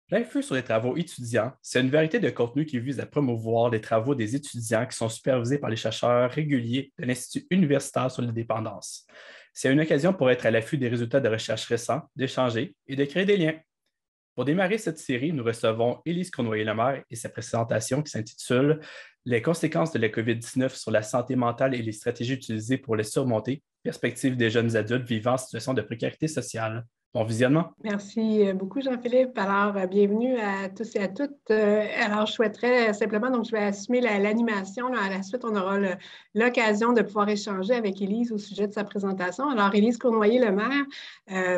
L'info sur les travaux étudiants, c'est une variété de contenu qui vise à promouvoir les travaux des étudiants qui sont supervisés par les chercheurs réguliers de l'Institut universitaire sur l'indépendance. C'est une occasion pour être à l'affût des résultats de recherches récents, d'échanger et de créer des liens. Pour démarrer cette série, nous recevons Élise Cournoyer-Lemaire et sa présentation qui s'intitule Les conséquences de la COVID-19 sur la santé mentale et les stratégies utilisées pour les surmonter, perspective des jeunes adultes vivant en situation de précarité sociale. Bon visionnement. Merci beaucoup, Jean-Philippe. Alors, bienvenue à tous et à toutes. Alors, je souhaiterais simplement, donc, je vais assumer l'animation. À la suite, on aura l'occasion de pouvoir échanger avec Élise au sujet de sa présentation. Alors, Élise Cournoyer-Lemaire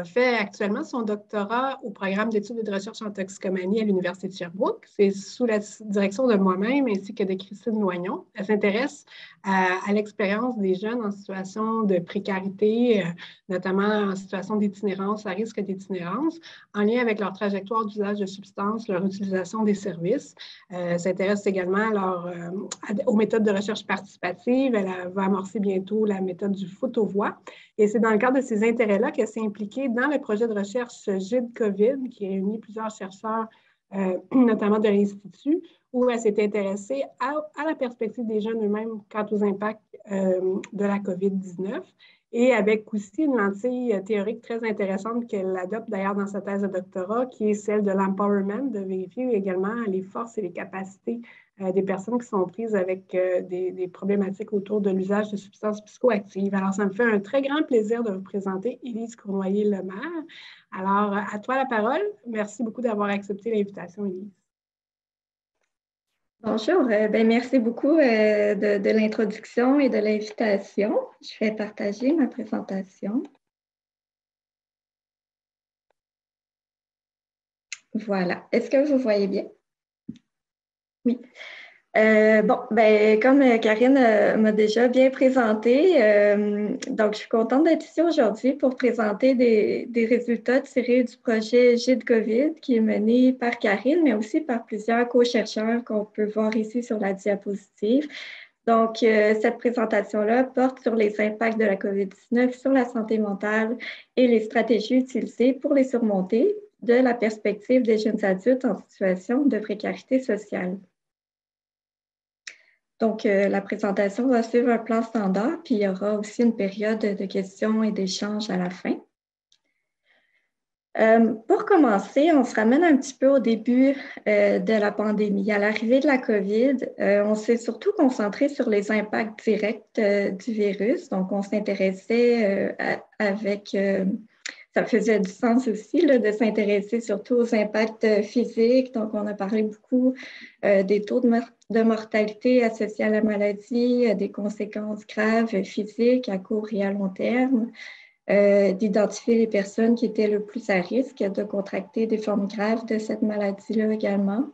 fait actuellement son doctorat au programme d'études et de recherche en toxicomanie à l'Université de Sherbrooke. C'est sous la direction de moi-même ainsi que de Christine Loignon. Elle s'intéresse à l'expérience des jeunes en situation de précarité, notamment en situation d'itinérance, à risque d'itinérance, en lien avec leur trajectoire d'usage de substances, leur utilisation des services. S'intéresse également aux méthodes de recherche participative. Elle va amorcer bientôt la méthode du photovoix. Et c'est dans le cadre de ces intérêts-là qu'elle s'est impliquée dans le projet de recherche GID-COVID, qui réunit plusieurs chercheurs, notamment de l'Institut, où elle s'est intéressée à la perspective des jeunes eux-mêmes quant aux impacts de la COVID-19. Et avec aussi une lentille théorique très intéressante qu'elle adopte d'ailleurs dans sa thèse de doctorat, qui est celle de l'empowerment, de vérifier également les forces et les capacités des personnes qui sont prises avec des problématiques autour de l'usage de substances psychoactives. Alors, ça me fait un très grand plaisir de vous présenter Élise Cournoyer-Lemaire. Alors, à toi la parole. Merci beaucoup d'avoir accepté l'invitation, Élise. Bonjour, merci beaucoup de l'introduction et de l'invitation. Je vais partager ma présentation. Voilà. Est-ce que vous voyez bien? Oui. Comme Karine m'a déjà bien présenté, donc je suis contente d'être ici aujourd'hui pour présenter des résultats tirés du projet GID-COVID qui est mené par Karine, mais aussi par plusieurs co-chercheurs qu'on peut voir ici sur la diapositive. Donc, cette présentation-là porte sur les impacts de la COVID-19 sur la santé mentale et les stratégies utilisées pour les surmonter de la perspective des jeunes adultes en situation de précarité sociale. Donc, la présentation va suivre un plan standard, puis il y aura aussi une période de questions et d'échanges à la fin. Pour commencer, on se ramène un petit peu au début de la pandémie. À l'arrivée de la COVID, on s'est surtout concentré sur les impacts directs du virus. Donc, on s'intéressait ça faisait du sens aussi là, de s'intéresser surtout aux impacts physiques. Donc, on a parlé beaucoup des taux de mortalité associés à la maladie, des conséquences graves physiques à court et à long terme, d'identifier les personnes qui étaient le plus à risque de contracter des formes graves de cette maladie-là également.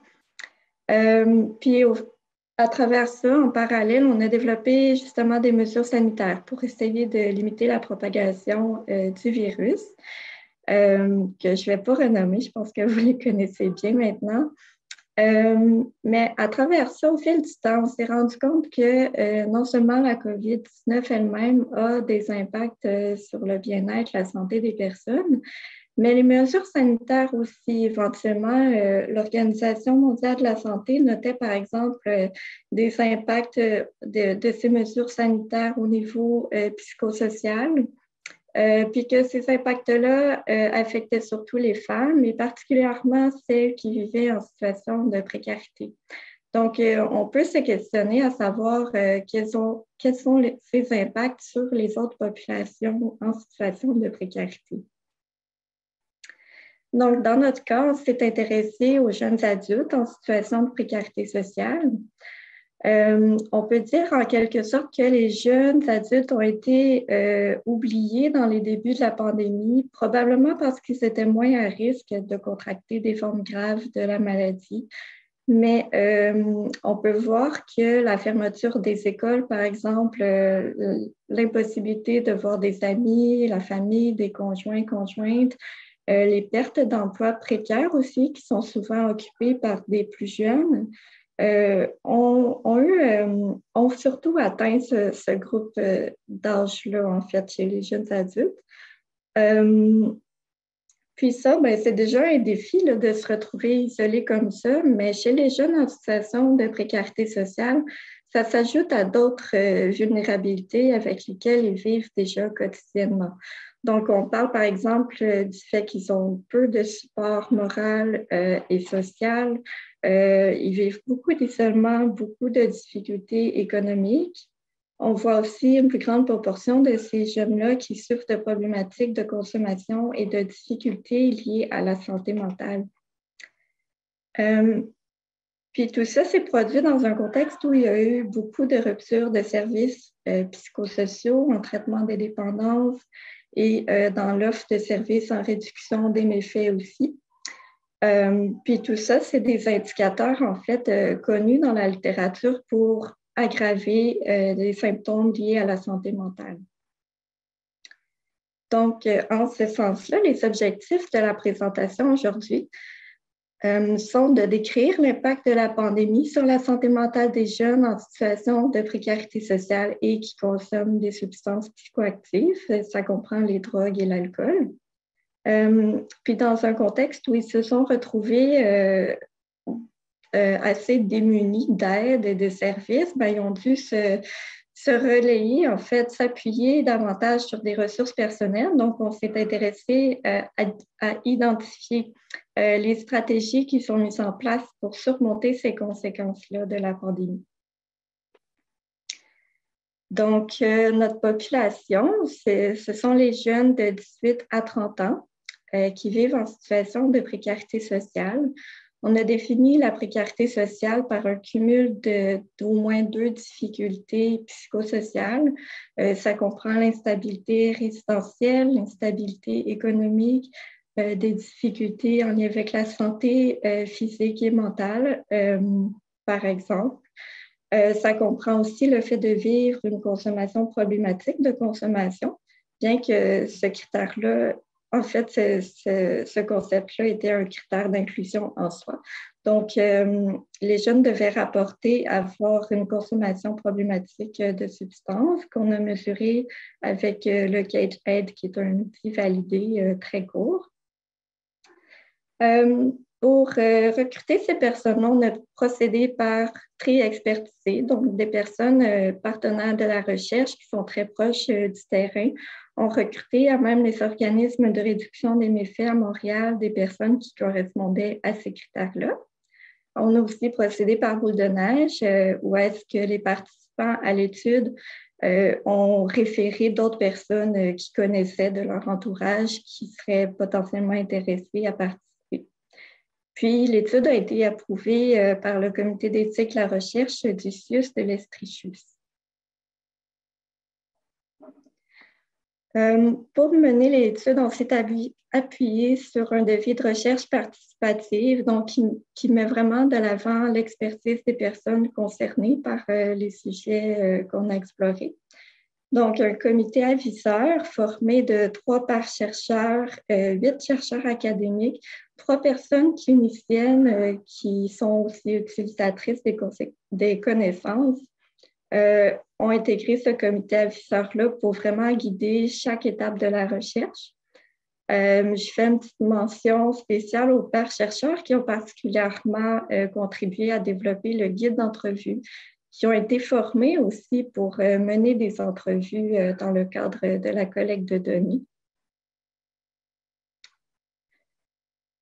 À travers ça, en parallèle, on a développé justement des mesures sanitaires pour essayer de limiter la propagation du virus, que je ne vais pas renommer, je pense que vous les connaissez bien maintenant. Mais à travers ça, au fil du temps, on s'est rendu compte que non seulement la COVID-19 elle-même a des impacts sur le bien-être, la santé des personnes, mais les mesures sanitaires aussi. Éventuellement, l'Organisation mondiale de la santé notait par exemple des impacts de ces mesures sanitaires au niveau psychosocial. Puis que ces impacts-là affectaient surtout les femmes, et particulièrement celles qui vivaient en situation de précarité. Donc, on peut se questionner à savoir quels sont ces impacts sur les autres populations en situation de précarité. Donc, dans notre cas, on s'est intéressé aux jeunes adultes en situation de précarité sociale. On peut dire en quelque sorte que les jeunes adultes ont été oubliés dans les débuts de la pandémie, probablement parce qu'ils étaient moins à risque de contracter des formes graves de la maladie. Mais on peut voir que la fermeture des écoles, par exemple, l'impossibilité de voir des amis, la famille, des conjoints, conjointes, les pertes d'emplois précaires aussi, qui sont souvent occupés par des plus jeunes, ont surtout atteint ce groupe d'âge-là, en fait, chez les jeunes adultes. Puis ça, ben, c'est déjà un défi là, de se retrouver isolé comme ça, mais chez les jeunes en situation de précarité sociale, ça s'ajoute à d'autres vulnérabilités avec lesquelles ils vivent déjà quotidiennement. Donc, on parle par exemple du fait qu'ils ont peu de support moral et social. Ils vivent beaucoup d'isolement, beaucoup de difficultés économiques. On voit aussi une plus grande proportion de ces jeunes-là qui souffrent de problématiques de consommation et de difficultés liées à la santé mentale. Puis tout ça s'est produit dans un contexte où il y a eu beaucoup de ruptures de services psychosociaux en traitement des dépendances et dans l'offre de services en réduction des méfaits aussi. Puis tout ça, c'est des indicateurs en fait connus dans la littérature pour aggraver les symptômes liés à la santé mentale. Donc, en ce sens-là, les objectifs de la présentation aujourd'hui sont de décrire l'impact de la pandémie sur la santé mentale des jeunes en situation de précarité sociale et qui consomment des substances psychoactives. Ça comprend les drogues et l'alcool. Puis dans un contexte où ils se sont retrouvés assez démunis d'aide et de services, ben, ils ont dû se relayer, en fait, s'appuyer davantage sur des ressources personnelles. Donc, on s'est intéressé à identifier les stratégies qui sont mises en place pour surmonter ces conséquences-là de la pandémie. Donc, notre population, ce sont les jeunes de 18 à 30 ans qui vivent en situation de précarité sociale. On a défini la précarité sociale par un cumul d'au moins 2 difficultés psychosociales. Ça comprend l'instabilité résidentielle, l'instabilité économique, des difficultés en lien avec la santé physique et mentale, par exemple. Ça comprend aussi le fait de vivre une consommation problématique de consommation, bien que ce critère-là, en fait, ce concept-là était un critère d'inclusion en soi. Donc, les jeunes devaient rapporter avoir une consommation problématique de substances qu'on a mesuré avec le CageAid, qui est un outil validé très court. Pour recruter ces personnes, on a procédé par tri expertisé, donc des personnes partenaires de la recherche qui sont très proches du terrain. On recruté à même les organismes de réduction des méfaits à Montréal des personnes qui correspondaient à ces critères-là. On a aussi procédé par boule de neige, où est-ce que les participants à l'étude ont référé d'autres personnes qui connaissaient de leur entourage qui seraient potentiellement intéressées à participer. Puis, l'étude a été approuvée par le Comité d'éthique de la recherche du CIUS de l'Estrichus. Pour mener l'étude, on s'est appuyé sur un devis de recherche participative, donc qui met vraiment de l'avant l'expertise des personnes concernées par les sujets qu'on a explorés. Donc, un comité aviseur formé de 3 pairs-chercheurs, 8 chercheurs académiques, 3 personnes cliniciennes qui sont aussi utilisatrices des connaissances, ont intégré ce comité aviseur-là pour vraiment guider chaque étape de la recherche. Je fais une petite mention spéciale aux pairs-chercheurs qui ont particulièrement contribué à développer le guide d'entrevue, qui ont été formés aussi pour mener des entrevues dans le cadre de la collecte de données.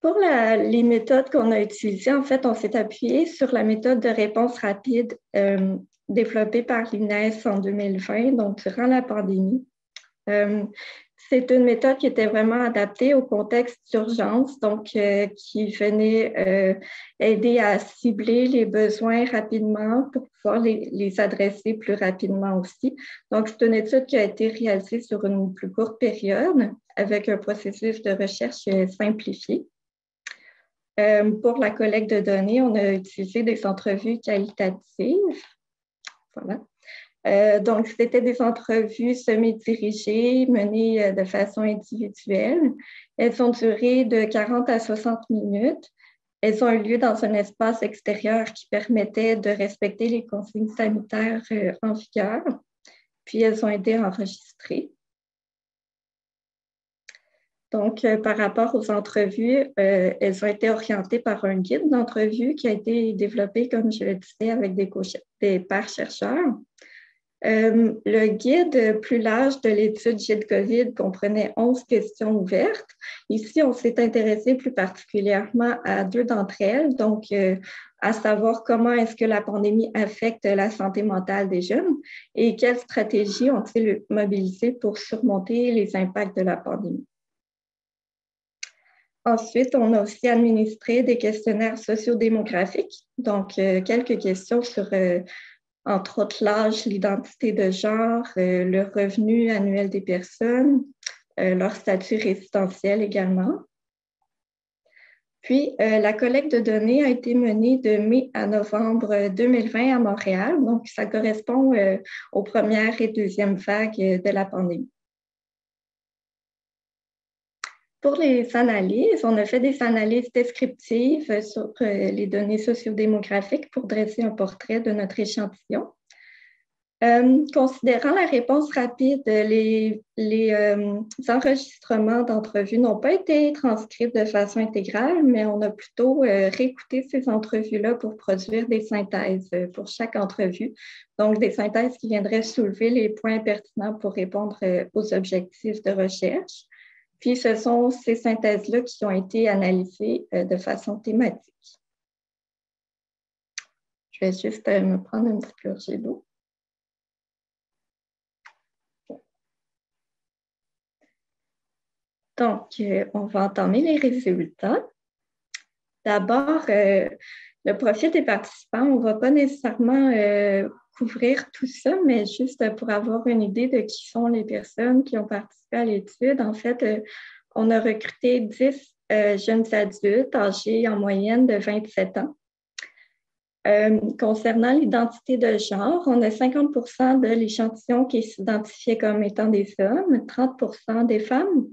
Pour les méthodes qu'on a utilisées, en fait, on s'est appuyé sur la méthode de réponse rapide développée par l'INES en 2020, donc durant la pandémie. C'est une méthode qui était vraiment adaptée au contexte d'urgence, donc qui venait aider à cibler les besoins rapidement pour pouvoir les adresser plus rapidement aussi. Donc, c'est une étude qui a été réalisée sur une plus courte période avec un processus de recherche simplifié. Pour la collecte de données, on a utilisé des entrevues qualitatives. Voilà. Donc, c'était des entrevues semi-dirigées, menées de façon individuelle. Elles ont duré de 40 à 60 minutes. Elles ont eu lieu dans un espace extérieur qui permettait de respecter les consignes sanitaires en vigueur. Puis, elles ont été enregistrées. Donc, par rapport aux entrevues, elles ont été orientées par un guide d'entrevue qui a été développé, comme je le disais, avec des pairs chercheurs. Le guide plus large de l'étude GILE-COVID comprenait 11 questions ouvertes. Ici, on s'est intéressé plus particulièrement à 2 d'entre elles, donc à savoir comment est-ce que la pandémie affecte la santé mentale des jeunes et quelles stratégies ont-ils mobilisées pour surmonter les impacts de la pandémie. Ensuite, on a aussi administré des questionnaires sociodémographiques, donc quelques questions sur entre autres l'âge, l'identité de genre, le revenu annuel des personnes, leur statut résidentiel également. Puis, la collecte de données a été menée de mai à novembre 2020 à Montréal, donc ça correspond aux premières et deuxièmes vagues de la pandémie. Pour les analyses, on a fait des analyses descriptives sur les données sociodémographiques pour dresser un portrait de notre échantillon. Considérant la réponse rapide, les enregistrements d'entrevues n'ont pas été transcrits de façon intégrale, mais on a plutôt réécouté ces entrevues-là pour produire des synthèses pour chaque entrevue. Donc, des synthèses qui viendraient soulever les points pertinents pour répondre aux objectifs de recherche. Puis, ce sont ces synthèses-là qui ont été analysées de façon thématique. Je vais juste me prendre une petite gorgée d'eau. Donc, on va entamer les résultats. D'abord, le profil des participants, on ne va pas nécessairement couvrir tout ça, mais juste pour avoir une idée de qui sont les personnes qui ont participé à l'étude. En fait, on a recruté 10 jeunes adultes âgés en moyenne de 27 ans. Concernant l'identité de genre, on a 50% de l'échantillon qui s'identifiait comme étant des hommes, 30% des femmes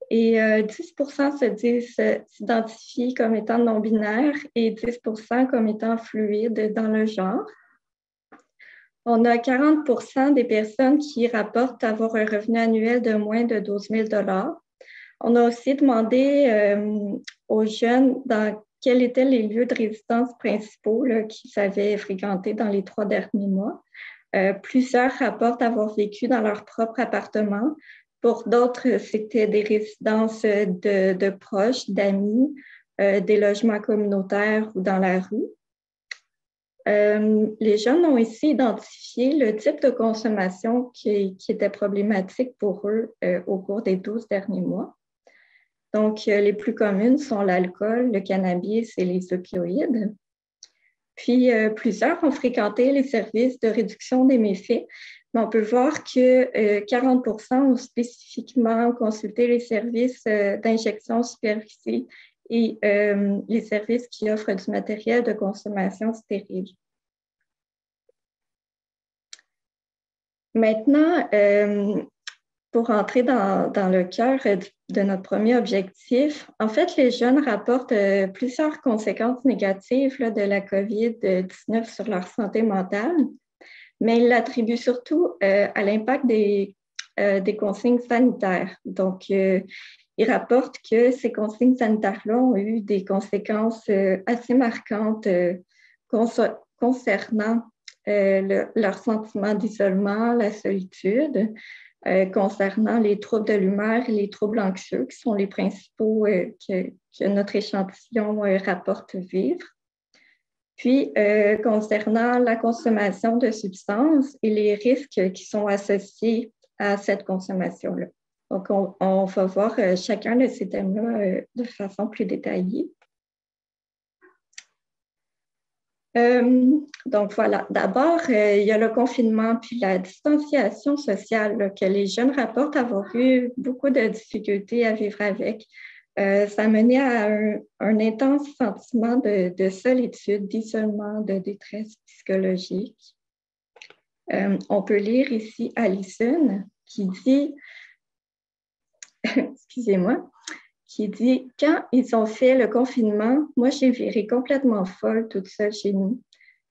et 10% s'identifient comme étant non-binaires et 10% comme étant fluides dans le genre. On a 40% des personnes qui rapportent avoir un revenu annuel de moins de 12 000 $. On a aussi demandé aux jeunes dans quels étaient les lieux de résidence principaux qu'ils avaient fréquentés dans les 3 derniers mois. Plusieurs rapportent avoir vécu dans leur propre appartement. Pour d'autres, c'était des résidences de proches, d'amis, des logements communautaires ou dans la rue. Les jeunes ont ici identifié le type de consommation qui était problématique pour eux au cours des 12 derniers mois. Donc, les plus communes sont l'alcool, le cannabis et les opioïdes. Puis, plusieurs ont fréquenté les services de réduction des méfaits, mais on peut voir que 40% ont spécifiquement consulté les services d'injection supervisée et les services qui offrent du matériel de consommation stérile. Maintenant, pour entrer dans le cœur de notre premier objectif, en fait, les jeunes rapportent plusieurs conséquences négatives de la COVID-19 sur leur santé mentale, mais ils l'attribuent surtout à l'impact des consignes sanitaires. Donc, ils rapportent que ces consignes sanitaires-là ont eu des conséquences assez marquantes concernant leur sentiment d'isolement, la solitude, concernant les troubles de l'humeur et les troubles anxieux, qui sont les principaux que notre échantillon rapporte vivre. Puis, concernant la consommation de substances et les risques qui sont associés à cette consommation-là. Donc, on va voir chacun de ces thèmes-là de façon plus détaillée. Donc, voilà. D'abord, il y a le confinement puis la distanciation sociale que les jeunes rapportent avoir eu beaucoup de difficultés à vivre avec. Ça a mené à un intense sentiment de solitude, d'isolement, de détresse psychologique. On peut lire ici Alison qui dit, excusez-moi, qui dit « Quand ils ont fait le confinement, moi, j'ai viré complètement folle toute seule chez nous.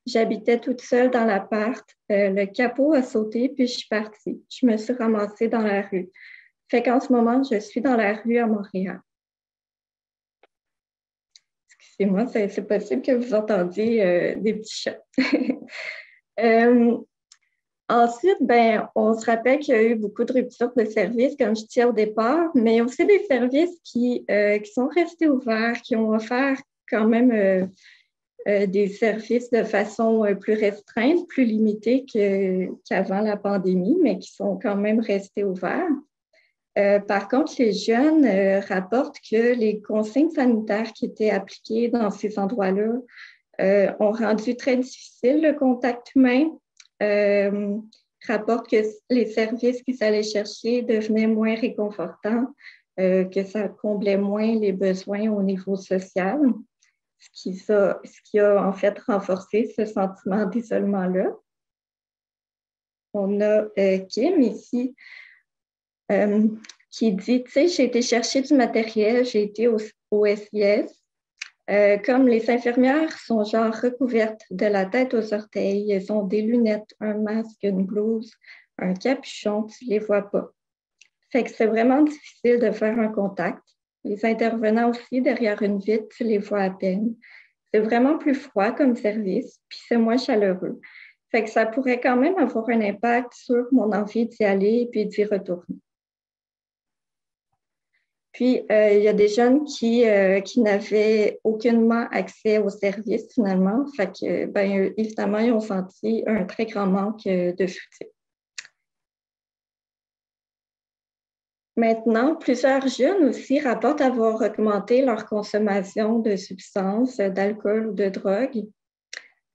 J'habitais toute seule dans l'appart. Le capot a sauté, puis je suis partie. Je me suis ramassée dans la rue. Fait qu'en ce moment, je suis dans la rue à Montréal. Excusez-moi, c'est possible que vous entendiez des petits chats. Ensuite, ben, on se rappelle qu'il y a eu beaucoup de ruptures de services, comme je disais au départ, mais il y a aussi des services qui sont restés ouverts, qui ont offert quand même des services de façon plus restreinte, plus limitée qu'avant la pandémie, mais qui sont quand même restés ouverts. Par contre, les jeunes rapportent que les consignes sanitaires qui étaient appliquées dans ces endroits-là ont rendu très difficile le contact humain. Rapportent que les services qu'ils allaient chercher devenaient moins réconfortants, que ça comblait moins les besoins au niveau social, ce qui a en fait renforcé ce sentiment d'isolement-là. On a Kim ici qui dit, tu sais, j'ai été chercher du matériel, j'ai été au SIS. Comme les infirmières sont genre recouvertes de la tête aux orteils, elles ont des lunettes, un masque, une blouse, un capuchon, tu ne les vois pas. Fait que c'est vraiment difficile de faire un contact. Les intervenants aussi, derrière une vitre, tu les vois à peine. C'est vraiment plus froid comme service, puis c'est moins chaleureux. Fait que ça pourrait quand même avoir un impact sur mon envie d'y aller et puis d'y retourner. Puis, il y a des jeunes qui n'avaient aucunement accès aux services finalement. Fait que, ben, évidemment, ils ont senti un très grand manque de soutien. Maintenant, plusieurs jeunes aussi rapportent avoir augmenté leur consommation de substances, d'alcool ou de drogue.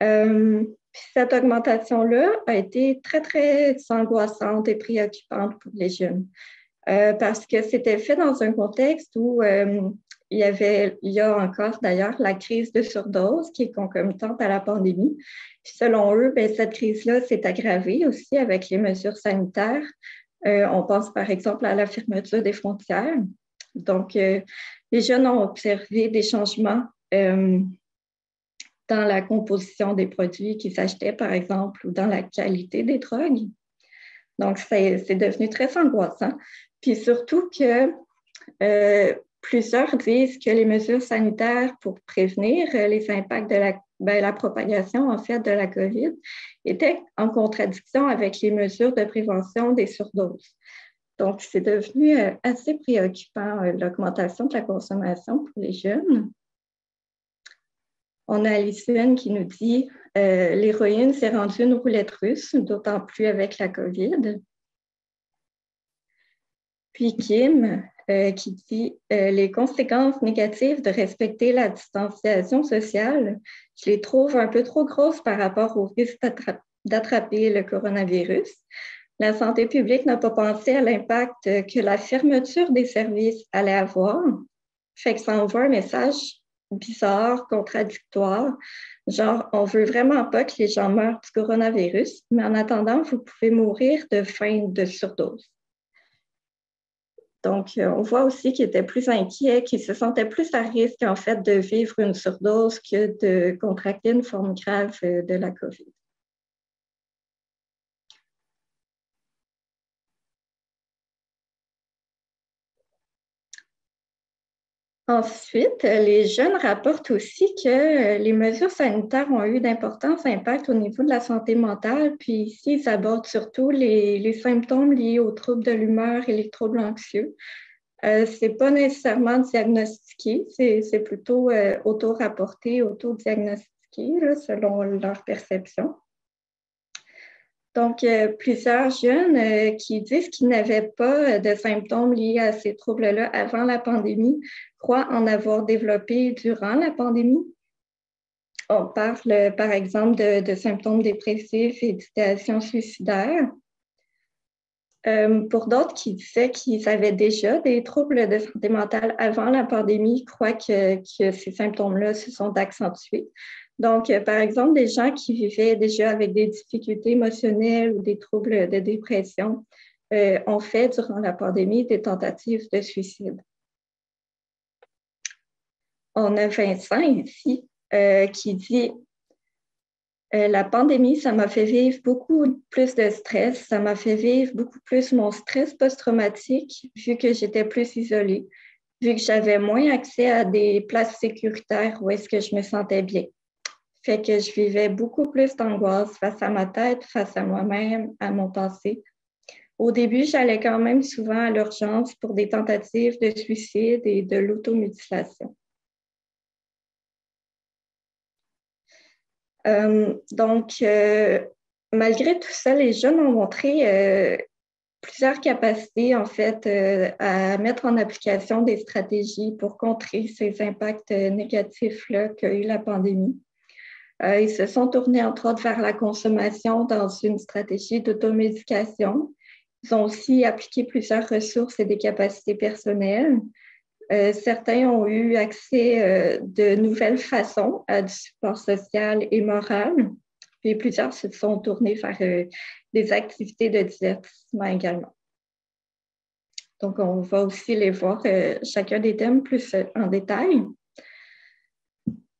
Cette augmentation-là a été très, très angoissante et préoccupante pour les jeunes. Parce que c'était fait dans un contexte où il y a encore d'ailleurs la crise de surdose qui est concomitante à la pandémie. Puis selon eux, bien, cette crise-là s'est aggravée aussi avec les mesures sanitaires. On pense par exemple à la fermeture des frontières. Donc, les jeunes ont observé des changements dans la composition des produits qu'ils achetaient, par exemple, ou dans la qualité des drogues. Donc, c'est devenu très angoissant. Puis surtout que plusieurs disent que les mesures sanitaires pour prévenir les impacts de la propagation, en fait, de la COVID étaient en contradiction avec les mesures de prévention des surdoses. Donc, c'est devenu assez préoccupant, l'augmentation de la consommation pour les jeunes. On a Alicine qui nous dit « L'héroïne s'est rendue une roulette russe, d'autant plus avec la COVID ». Puis Kim qui dit les conséquences négatives de respecter la distanciation sociale, je les trouve un peu trop grosses par rapport au risque d'attraper le coronavirus. La santé publique n'a pas pensé à l'impact que la fermeture des services allait avoir. Fait que ça envoie un message bizarre, contradictoire, genre on veut vraiment pas que les gens meurent du coronavirus, mais en attendant, vous pouvez mourir de faim de surdose. Donc, on voit aussi qu'ils étaient plus inquiets, qu'ils se sentaient plus à risque, en fait, de vivre une surdose que de contracter une forme grave de la COVID. Ensuite, les jeunes rapportent aussi que les mesures sanitaires ont eu d'importants impacts au niveau de la santé mentale. Puis ici, ils abordent surtout les symptômes liés aux troubles de l'humeur et les troubles anxieux. Ce n'est pas nécessairement diagnostiqué, c'est plutôt auto-rapporté, auto-diagnostiqué selon leur perception. Donc, plusieurs jeunes qui disent qu'ils n'avaient pas de symptômes liés à ces troubles-là avant la pandémie croient en avoir développé durant la pandémie. On parle, par exemple, de symptômes dépressifs et d'idéation suicidaire. Pour d'autres qui disaient qu'ils avaient déjà des troubles de santé mentale avant la pandémie, croient que ces symptômes-là se sont accentués. Donc, par exemple, des gens qui vivaient déjà avec des difficultés émotionnelles ou des troubles de dépression ont fait durant la pandémie des tentatives de suicide. On a Vincent ici qui dit La pandémie, ça m'a fait vivre beaucoup plus de stress. Ça m'a fait vivre beaucoup plus mon stress post-traumatique, vu que j'étais plus isolée, vu que j'avais moins accès à des places sécuritaires où est-ce que je me sentais bien. Fait que je vivais beaucoup plus d'angoisse face à ma tête, face à moi-même, à mon passé. Au début, j'allais quand même souvent à l'urgence pour des tentatives de suicide et de l'automutilation. Malgré tout ça, les jeunes ont montré plusieurs capacités, en fait, à mettre en application des stratégies pour contrer ces impacts négatifs-là qu'a eu la pandémie. Ils se sont tournés, entre autres, vers la consommation dans une stratégie d'automédication. Ils ont aussi appliqué plusieurs ressources et des capacités personnelles. Certains ont eu accès de nouvelles façons à du support social et moral. Puis plusieurs se sont tournés vers des activités de divertissement également. Donc, on va aussi les voir chacun des thèmes plus en détail.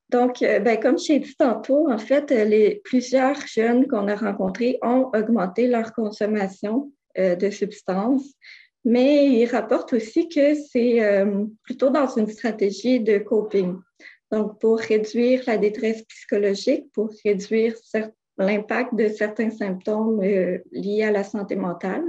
Donc, comme j'ai dit tantôt, en fait, plusieurs jeunes qu'on a rencontrés ont augmenté leur consommation de substances, mais ils rapportent aussi que c'est plutôt dans une stratégie de coping. Donc, pour réduire la détresse psychologique, pour réduire l'impact de certains symptômes liés à la santé mentale.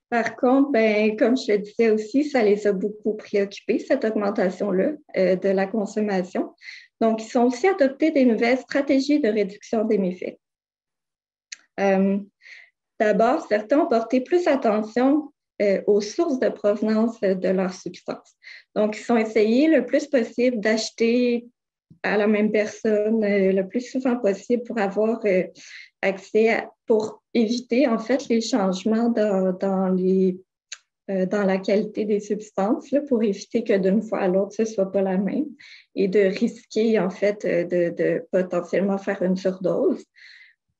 Par contre, comme je le disais aussi, ça les a beaucoup préoccupés, cette augmentation-là de la consommation. Donc, ils ont aussi adopté des nouvelles stratégies de réduction des méfaits. D'abord, certains ont porté plus attention aux sources de provenance de leurs substances. Donc, ils ont essayé le plus possible d'acheter à la même personne le plus souvent possible pour avoir accès, pour éviter en fait les changements dans la qualité des substances, là, pour éviter que d'une fois à l'autre, ce ne soit pas la même et de risquer en fait de potentiellement faire une surdose.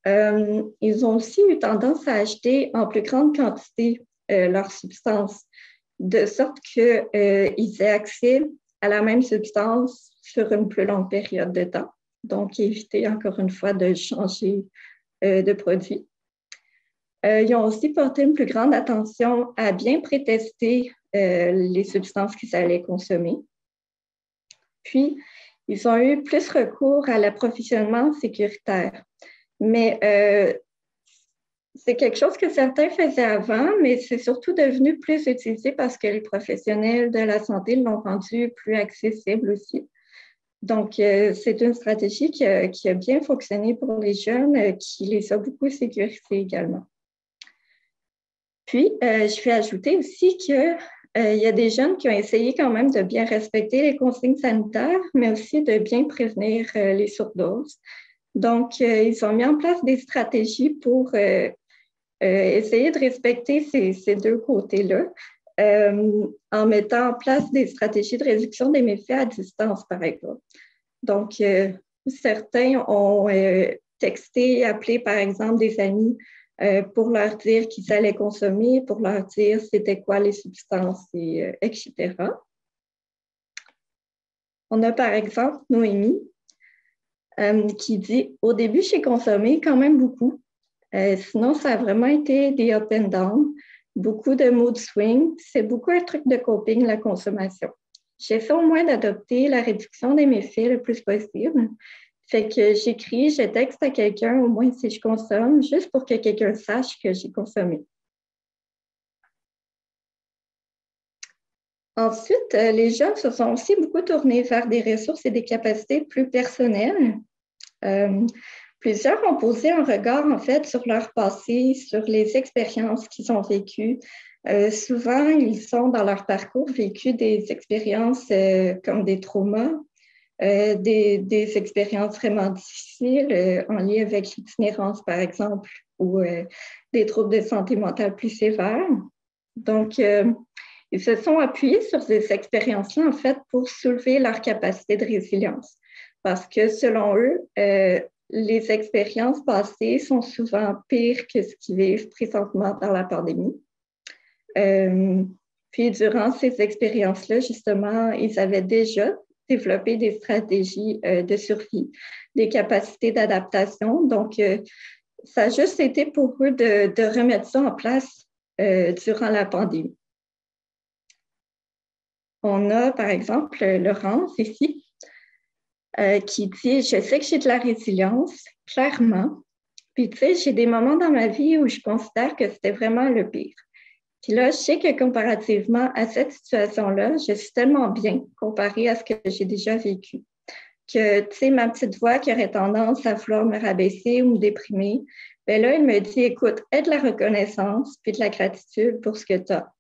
Ils ont aussi eu tendance à acheter en plus grande quantité leurs substances, de sorte qu'ils aient accès à la même substance sur une plus longue période de temps. Donc, éviter encore une fois de changer de produit. Ils ont aussi porté une plus grande attention à bien prétester les substances qu'ils allaient consommer. Puis, ils ont eu plus recours à l'approvisionnement sécuritaire. Mais c'est quelque chose que certains faisaient avant, mais c'est surtout devenu plus utilisé parce que les professionnels de la santé l'ont rendu plus accessible aussi. Donc, c'est une stratégie qui a bien fonctionné pour les jeunes, qui les a beaucoup sécurisés également. Puis, je vais ajouter aussi qu'il y a des jeunes qui ont essayé quand même de bien respecter les consignes sanitaires, mais aussi de bien prévenir les surdoses. Donc, ils ont mis en place des stratégies pour essayer de respecter ces deux côtés-là, en mettant en place des stratégies de réduction des méfaits à distance, par exemple. Donc, certains ont texté, appelé, par exemple, des amis pour leur dire qu'ils allaient consommer, pour leur dire c'était quoi les substances, etc. On a, par exemple, Noémie, qui dit « Au début, j'ai consommé quand même beaucoup. Sinon, ça a vraiment été des up and down, beaucoup de mood swing. C'est beaucoup un truc de coping, la consommation. J'essaie au moins d'adopter la réduction des méfaits le plus possible. Fait que j'écris, je texte à quelqu'un, au moins si je consomme, juste pour que quelqu'un sache que j'ai consommé. » Ensuite, les jeunes se sont aussi beaucoup tournés vers des ressources et des capacités plus personnelles. Plusieurs ont posé un regard, en fait, sur leur passé, sur les expériences qu'ils ont vécues. Souvent, ils ont, dans leur parcours, vécu des expériences comme des traumas, des expériences vraiment difficiles en lien avec l'itinérance, par exemple, ou des troubles de santé mentale plus sévères. Donc, ils se sont appuyés sur ces expériences-là, en fait, pour soulever leur capacité de résilience. Parce que, selon eux, les expériences passées sont souvent pires que ce qu'ils vivent présentement dans la pandémie. Puis, durant ces expériences-là, justement, ils avaient déjà développer des stratégies de survie, des capacités d'adaptation. Donc, ça a juste été pour eux de remettre ça en place durant la pandémie. On a, par exemple, Laurence ici, qui dit « Je sais que j'ai de la résilience, clairement. Puis, tu sais, j'ai des moments dans ma vie où je considère que c'était vraiment le pire. Puis là, je sais que comparativement à cette situation-là, je suis tellement bien comparée à ce que j'ai déjà vécu. Que, tu sais, ma petite voix qui aurait tendance à vouloir me rabaisser ou me déprimer, bien là, elle me dit, écoute, aie de la reconnaissance puis de la gratitude pour ce que tu as.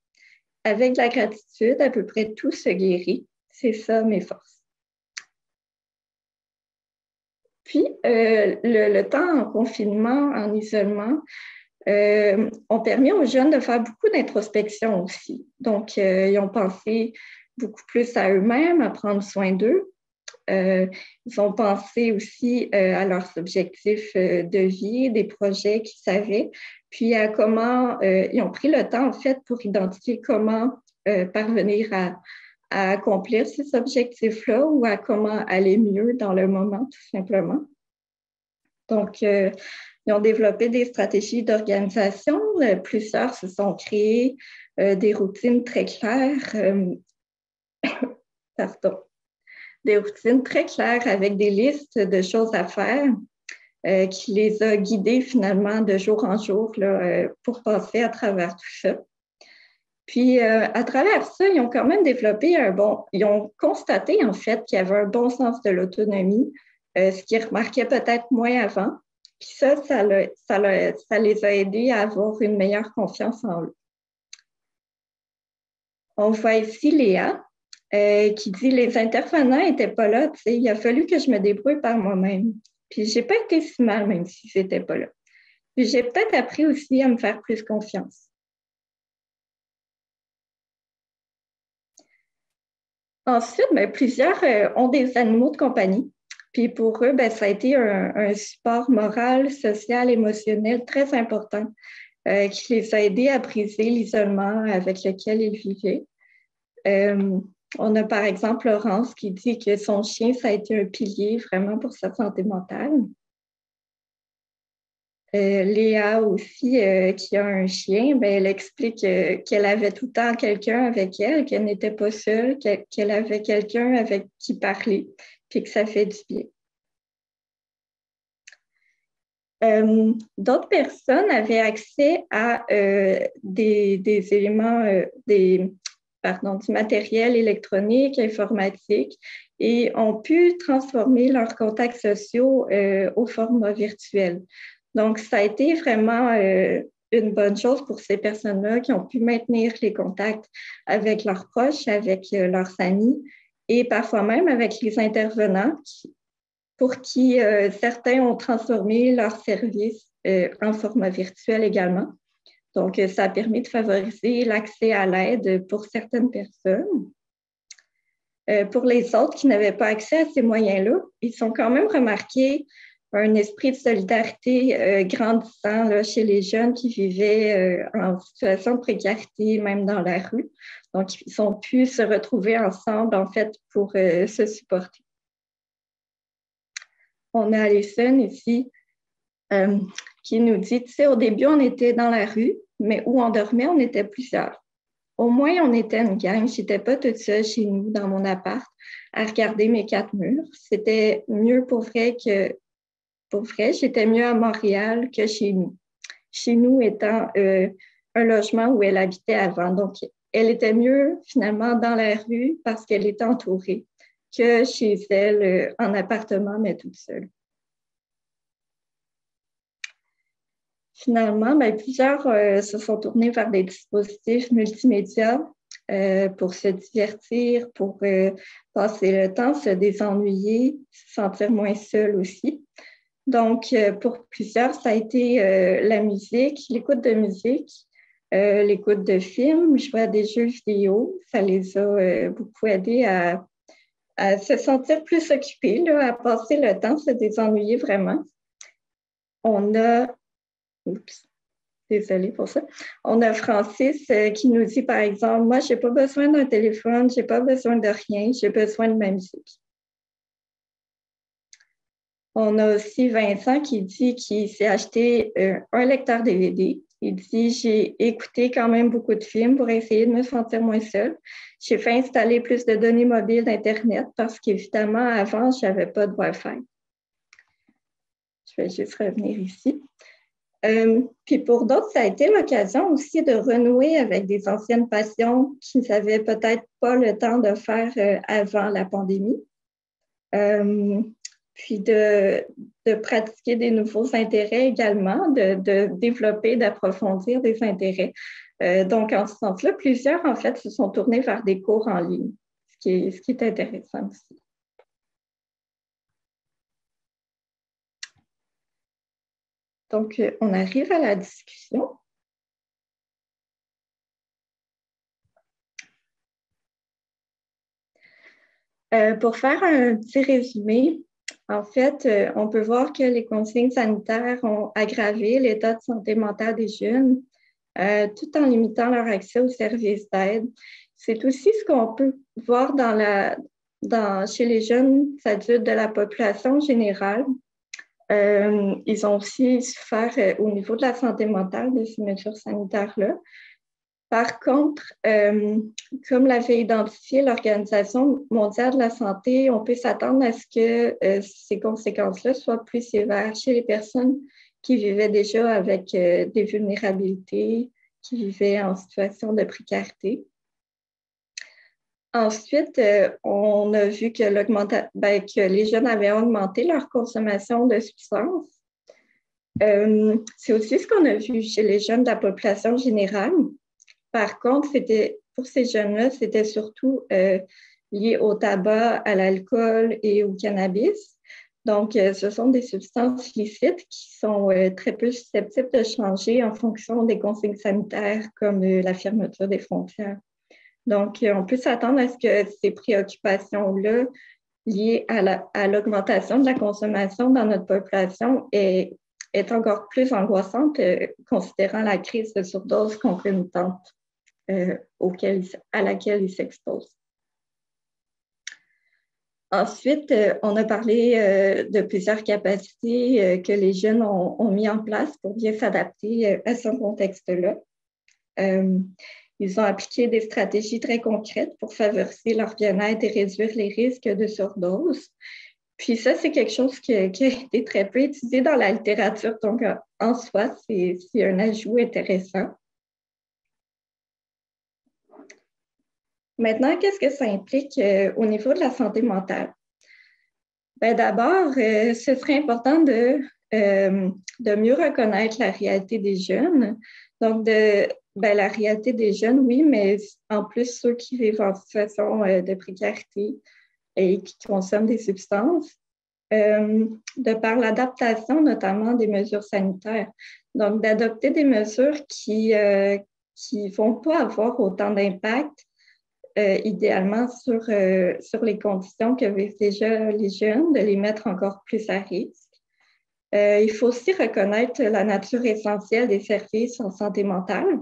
Avec de la gratitude, à peu près tout se guérit. C'est ça, mes forces. » Puis, le temps en confinement, en isolement, ont permis aux jeunes de faire beaucoup d'introspection aussi. Donc, ils ont pensé beaucoup plus à eux-mêmes, à prendre soin d'eux. Ils ont pensé aussi à leurs objectifs de vie, des projets qu'ils avaient, puis à comment ils ont pris le temps, en fait, pour identifier comment parvenir à accomplir ces objectifs-là ou à comment aller mieux dans le moment, tout simplement. Donc, ils ont développé des stratégies d'organisation. Plusieurs se sont créés des routines très claires. Pardon. Des routines très claires avec des listes de choses à faire qui les a guidés finalement de jour en jour là, pour passer à travers tout ça. Puis, à travers ça, ils ont quand même développé ils ont constaté en fait qu'il y avait un bon sens de l'autonomie, ce qu'ils remarquaient peut-être moins avant. Puis ça les a aidés à avoir une meilleure confiance en eux. On voit ici Léa qui dit « Les intervenants n'étaient pas là, tu sais, il a fallu que je me débrouille par moi-même. Puis j'ai pas été si mal même si c'était pas là. Puis j'ai peut-être appris aussi à me faire plus confiance. » Ensuite, bien, plusieurs ont des animaux de compagnie. Puis pour eux, bien, ça a été un support moral, social, émotionnel très important qui les a aidés à briser l'isolement avec lequel ils vivaient. On a par exemple Laurence qui dit que son chien, ça a été un pilier vraiment pour sa santé mentale. Léa aussi, qui a un chien, bien, elle explique qu'elle avait tout le temps quelqu'un avec elle, qu'elle n'était pas seule, qu'elle avait quelqu'un avec qui parler, puis que ça fait du bien. D'autres personnes avaient accès à des éléments, du matériel électronique, informatique, et ont pu transformer leurs contacts sociaux au format virtuel. Donc, ça a été vraiment une bonne chose pour ces personnes-là qui ont pu maintenir les contacts avec leurs proches, avec leurs amis et parfois même avec les intervenants pour qui certains ont transformé leurs services en format virtuel également. Donc, ça a permis de favoriser l'accès à l'aide pour certaines personnes. Pour les autres qui n'avaient pas accès à ces moyens-là, ils ont quand même remarqué un esprit de solidarité grandissant là, chez les jeunes qui vivaient en situation de précarité, même dans la rue. Donc, ils ont pu se retrouver ensemble, en fait, pour se supporter. On a Alison ici qui nous dit, tu sais, au début, on était dans la rue, mais où on dormait, on était plusieurs. Au moins, on était une gang. Je n'étais pas toute seule chez nous, dans mon appart, à regarder mes 4 murs. C'était mieux pour vrai, j'étais mieux à Montréal que chez nous. Chez nous étant un logement où elle habitait avant. Donc, elle était mieux finalement dans la rue parce qu'elle était entourée que chez elle en appartement, mais toute seule. Finalement, bien, plusieurs se sont tournés vers des dispositifs multimédia pour se divertir, pour passer le temps, se désennuyer, se sentir moins seul aussi. Donc, pour plusieurs, ça a été la musique, l'écoute de musique, l'écoute de films, jouer à des jeux vidéo. Ça les a beaucoup aidés à se sentir plus occupés, là, à passer le temps, se désennuyer vraiment. On a Désolée pour ça. On a Francis qui nous dit, par exemple, moi, je n'ai pas besoin d'un téléphone, je n'ai pas besoin de rien, j'ai besoin de ma musique. On a aussi Vincent qui dit qu'il s'est acheté un lecteur DVD. Il dit, j'ai écouté quand même beaucoup de films pour essayer de me sentir moins seule. J'ai fait installer plus de données mobiles d'Internet parce qu'évidemment, avant, je n'avais pas de Wi-Fi. Je vais juste revenir ici. Puis pour d'autres, ça a été l'occasion aussi de renouer avec des anciennes passions qu'ils n'avaient peut-être pas le temps de faire avant la pandémie. Puis de pratiquer des nouveaux intérêts également, de développer, d'approfondir des intérêts. Donc, en ce sens-là, plusieurs, en fait, se sont tournés vers des cours en ligne, ce qui est intéressant aussi. Donc, on arrive à la discussion. Pour faire un petit résumé, en fait, on peut voir que les consignes sanitaires ont aggravé l'état de santé mentale des jeunes, tout en limitant leur accès aux services d'aide. C'est aussi ce qu'on peut voir chez les jeunes adultes de la population générale. Ils ont aussi souffert au niveau de la santé mentale de ces mesures sanitaires-là. Par contre, comme l'avait identifié l'Organisation mondiale de la santé, on peut s'attendre à ce que ces conséquences-là soient plus sévères chez les personnes qui vivaient déjà avec des vulnérabilités, qui vivaient en situation de précarité. Ensuite, on a vu que les jeunes avaient augmenté leur consommation de substances. C'est aussi ce qu'on a vu chez les jeunes de la population générale. Par contre, pour ces jeunes-là, c'était surtout lié au tabac, à l'alcool et au cannabis. Donc, ce sont des substances illicites qui sont très peu susceptibles de changer en fonction des consignes sanitaires comme la fermeture des frontières. Donc, on peut s'attendre à ce que ces préoccupations-là liées à l'augmentation de la consommation dans notre population est encore plus angoissante considérant la crise de surdose concomitante à laquelle ils s'exposent. Ensuite, on a parlé de plusieurs capacités que les jeunes ont mis en place pour bien s'adapter à ce contexte-là. Ils ont appliqué des stratégies très concrètes pour favoriser leur bien-être et réduire les risques de surdose. Puis ça, c'est quelque chose qui a été très peu étudié dans la littérature. Donc, en soi, c'est un ajout intéressant. Maintenant, qu'est-ce que ça implique au niveau de la santé mentale? Bien, d'abord, ce serait important de mieux reconnaître la réalité des jeunes. Donc, la réalité des jeunes, oui, mais en plus, ceux qui vivent en situation de précarité et qui consomment des substances, de par l'adaptation notamment des mesures sanitaires. Donc, d'adopter des mesures qui ne vont pas avoir autant d'impact, idéalement, sur les conditions que vivent déjà les jeunes, de les mettre encore plus à risque. Il faut aussi reconnaître la nature essentielle des services en santé mentale,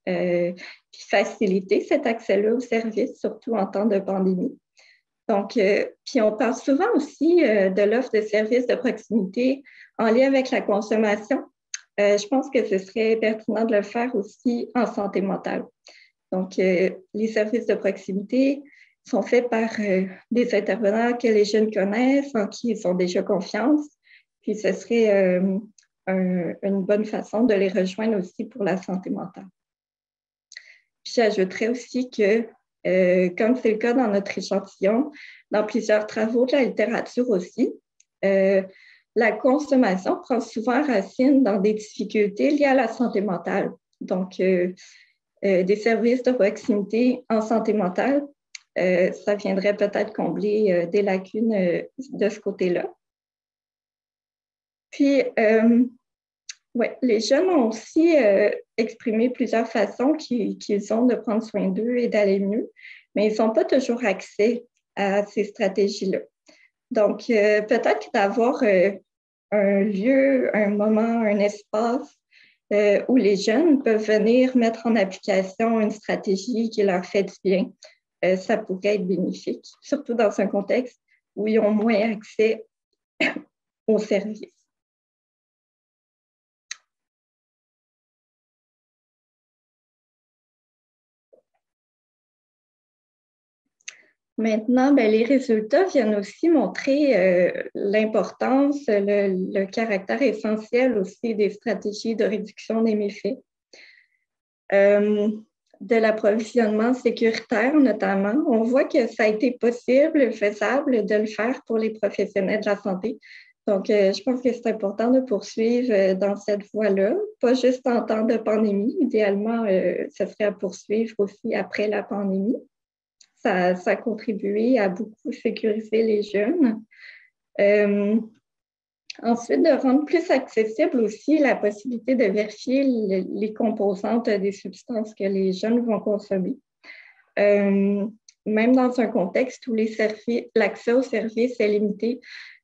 puis faciliter cet accès-là aux services, surtout en temps de pandémie. Donc, puis on parle souvent aussi de l'offre de services de proximité en lien avec la consommation. Je pense que ce serait pertinent de le faire aussi en santé mentale. Donc, les services de proximité sont faits par des intervenants que les jeunes connaissent, en qui ils ont déjà confiance. Puis, ce serait une bonne façon de les rejoindre aussi pour la santé mentale. Puis, j'ajouterais aussi que, comme c'est le cas dans notre échantillon, dans plusieurs travaux de la littérature aussi, la consommation prend souvent racine dans des difficultés liées à la santé mentale. Donc, des services de proximité en santé mentale, ça viendrait peut-être combler des lacunes de ce côté-là. Puis, les jeunes ont aussi exprimé plusieurs façons qu'ils ont de prendre soin d'eux et d'aller mieux, mais ils n'ont pas toujours accès à ces stratégies-là. Donc, peut-être d'avoir un lieu, un moment, un espace où les jeunes peuvent venir mettre en application une stratégie qui leur fait du bien. Ça pourrait être bénéfique, surtout dans un contexte où ils ont moins accès aux services. Maintenant, les résultats viennent aussi montrer l'importance, le caractère essentiel aussi des stratégies de réduction des méfaits. De l'approvisionnement sécuritaire notamment, on voit que ça a été possible, faisable de le faire pour les professionnels de la santé. Donc, je pense que c'est important de poursuivre dans cette voie-là, pas juste en temps de pandémie. Idéalement, ce serait à poursuivre aussi après la pandémie. Ça a contribué à beaucoup sécuriser les jeunes. Ensuite, de rendre plus accessible aussi la possibilité de vérifier les composantes des substances que les jeunes vont consommer. Même dans un contexte où l'accès aux services est limité,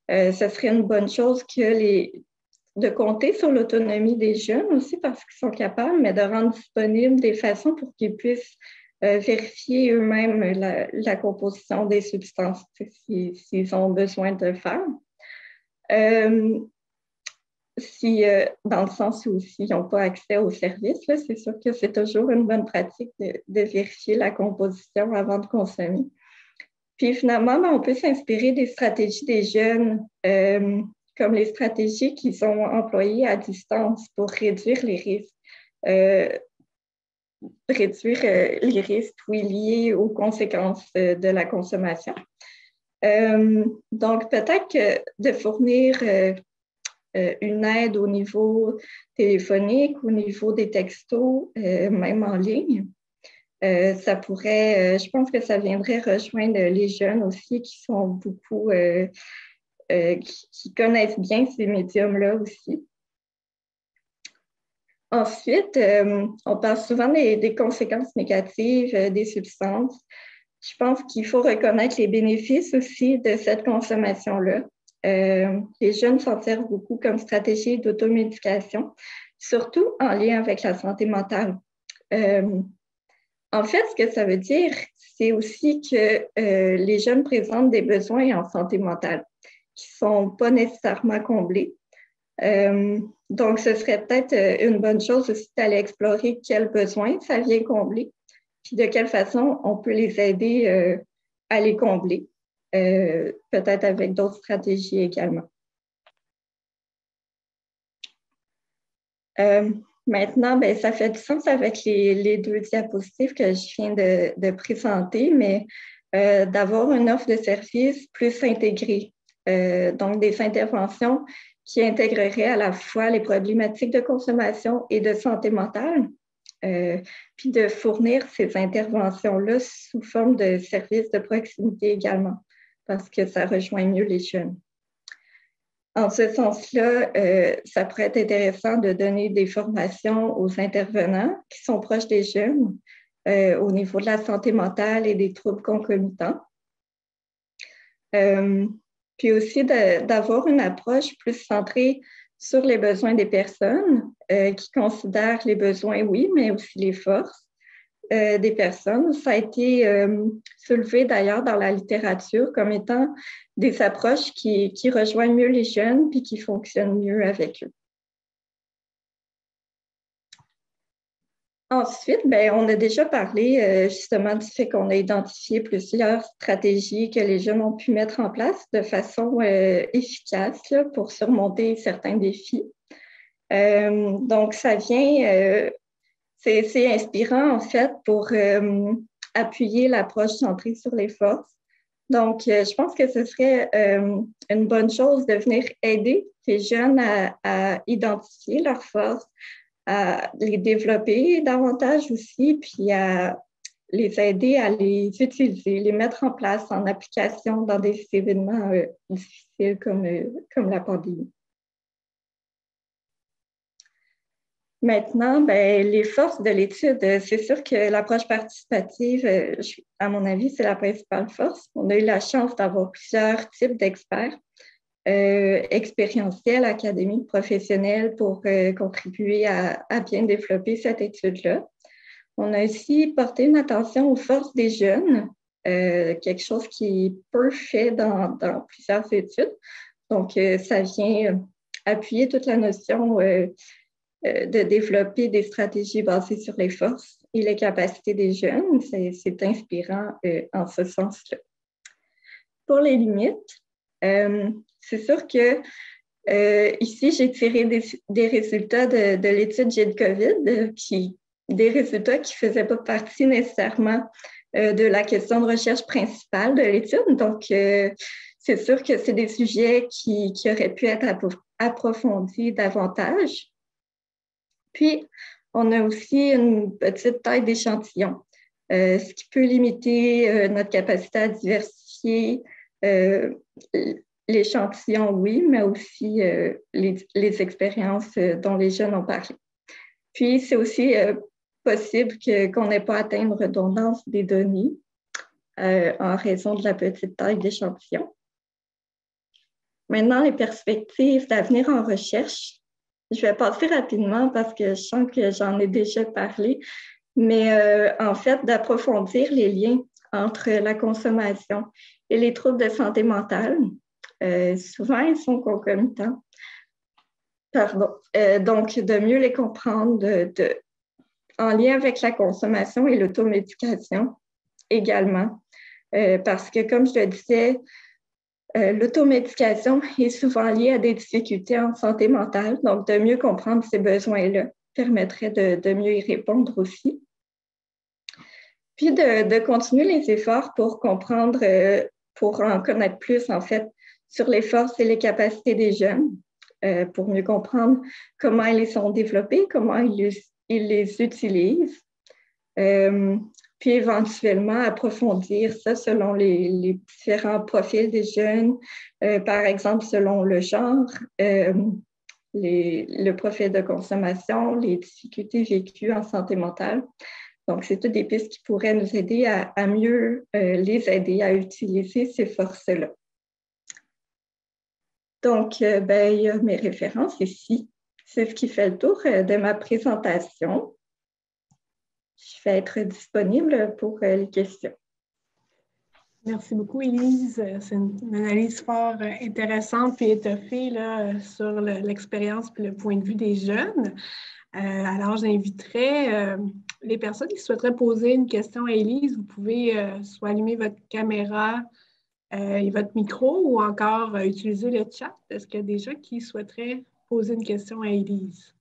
ce serait une bonne chose de compter sur l'autonomie des jeunes aussi parce qu'ils sont capables, mais de rendre disponibles des façons pour qu'ils puissent vérifier eux-mêmes la composition des substances s'ils ont besoin de le faire. Dans le sens où s'ils n'ont pas accès aux services, c'est sûr que c'est toujours une bonne pratique de vérifier la composition avant de consommer. Puis finalement, on peut s'inspirer des stratégies des jeunes, comme les stratégies qu'ils ont employées à distance pour réduire les risques. Liés aux conséquences de la consommation. Donc, peut-être que de fournir une aide au niveau téléphonique, au niveau des textos, même en ligne, ça pourrait, je pense que ça viendrait rejoindre les jeunes aussi qui sont beaucoup, qui connaissent bien ces médiums-là aussi. Ensuite, on parle souvent des conséquences négatives des substances. Je pense qu'il faut reconnaître les bénéfices aussi de cette consommation-là. Les jeunes s'en servent beaucoup comme stratégie d'automédication, surtout en lien avec la santé mentale. En fait, ce que ça veut dire, c'est aussi que les jeunes présentent des besoins en santé mentale qui ne sont pas nécessairement comblés. Donc, ce serait peut-être une bonne chose aussi d'aller explorer quels besoins ça vient combler, puis de quelle façon on peut les aider à les combler, peut-être avec d'autres stratégies également. Maintenant, ça fait du sens avec les deux diapositives que je viens de présenter, mais d'avoir une offre de services plus intégrée, donc des interventions qui intégrerait à la fois les problématiques de consommation et de santé mentale, puis de fournir ces interventions-là sous forme de services de proximité également, parce que ça rejoint mieux les jeunes. En ce sens-là, ça pourrait être intéressant de donner des formations aux intervenants qui sont proches des jeunes au niveau de la santé mentale et des troubles concomitants. Puis aussi d'avoir une approche plus centrée sur les besoins des personnes, qui considèrent les besoins, oui, mais aussi les forces des personnes. Ça a été soulevé d'ailleurs dans la littérature comme étant des approches qui rejoignent mieux les jeunes puis qui fonctionnent mieux avec eux. Ensuite, on a déjà parlé justement du fait qu'on a identifié plusieurs stratégies que les jeunes ont pu mettre en place de façon efficace là, pour surmonter certains défis. Donc, ça vient, c'est inspirant en fait pour appuyer l'approche centrée sur les forces. Donc, je pense que ce serait une bonne chose de venir aider les jeunes à identifier leurs forces, à les développer davantage aussi, puis à les aider à les utiliser, les mettre en place en application dans des événements difficiles comme la pandémie. Maintenant, les forces de l'étude, c'est sûr que l'approche participative, à mon avis, c'est la principale force. On a eu la chance d'avoir plusieurs types d'experts expérientielle, académique, professionnelle pour contribuer à bien développer cette étude-là. On a aussi porté une attention aux forces des jeunes, quelque chose qui est peu fait dans plusieurs études. Donc, ça vient appuyer toute la notion de développer des stratégies basées sur les forces et les capacités des jeunes. C'est inspirant en ce sens-là. Pour les limites, c'est sûr que ici, j'ai tiré des résultats de l'étude GID-COVID, des résultats qui ne faisaient pas partie nécessairement de la question de recherche principale de l'étude. Donc, c'est sûr que c'est des sujets qui auraient pu être approfondis davantage. Puis, on a aussi une petite taille d'échantillon, ce qui peut limiter notre capacité à diversifier l'échantillon, oui, mais aussi les expériences dont les jeunes ont parlé. Puis, c'est aussi possible qu'on n'ait pas atteint une redondance des données en raison de la petite taille d'échantillon. Maintenant, les perspectives d'avenir en recherche. Je vais passer rapidement parce que je sens que j'en ai déjà parlé, mais en fait, d'approfondir les liens entre la consommation et les troubles de santé mentale. Souvent, ils sont concomitants. Donc, de mieux les comprendre en lien avec la consommation et l'automédication également. Parce que, comme je le disais, l'automédication est souvent liée à des difficultés en santé mentale. Donc, de mieux comprendre ces besoins-là permettrait de mieux y répondre aussi. Puis, de continuer les efforts pour comprendre, pour en connaître plus, en fait, sur les forces et les capacités des jeunes, pour mieux comprendre comment ils les sont développés, comment ils les utilisent. Puis éventuellement approfondir ça selon les différents profils des jeunes, par exemple selon le genre, le profil de consommation, les difficultés vécues en santé mentale. Donc, c'est toutes des pistes qui pourraient nous aider à mieux les aider à utiliser ces forces-là. Donc, il y a mes références ici. C'est ce qui fait le tour de ma présentation. Je vais être disponible pour les questions. Merci beaucoup, Élise. C'est une analyse fort intéressante et étoffée là, sur l'expérience et le point de vue des jeunes. Alors, j'inviterais les personnes qui souhaiteraient poser une question à Élise. Vous pouvez soit allumer votre caméra et votre micro ou encore utiliser le chat. Est-ce qu'il y a des gens qui souhaiteraient poser une question à Élise?